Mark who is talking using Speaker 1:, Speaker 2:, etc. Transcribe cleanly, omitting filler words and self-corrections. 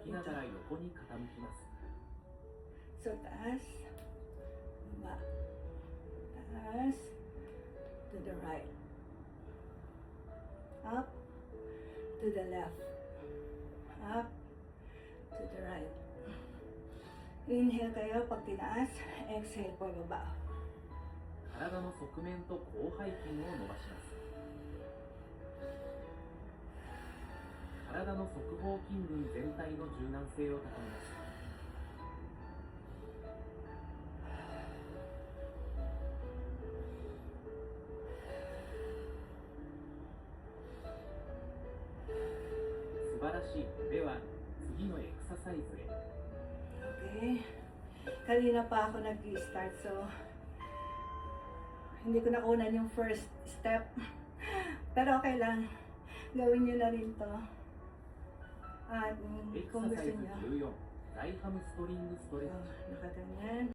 Speaker 1: きながら横に傾きます。
Speaker 2: So, taas, baba, taas, to the right, up, to the left, up, to the right. Inhale kayo pag tinaas, exhale pababa.
Speaker 1: 体の側面と広背筋を伸ばします。体の側方筋群全体の柔軟性を高めます。素晴らしい。では次のエクササイズへ。
Speaker 2: Okay. Kanina pa ako nag-start, so hindi ko nakunan yung first step. Pero okay lang. Gawin nyo na rin to. At
Speaker 1: エク
Speaker 2: kung
Speaker 1: ササ
Speaker 2: gusto
Speaker 1: イズ
Speaker 2: nyo,
Speaker 1: 14、大ハムストリングストレッチ。
Speaker 2: nakaganyan.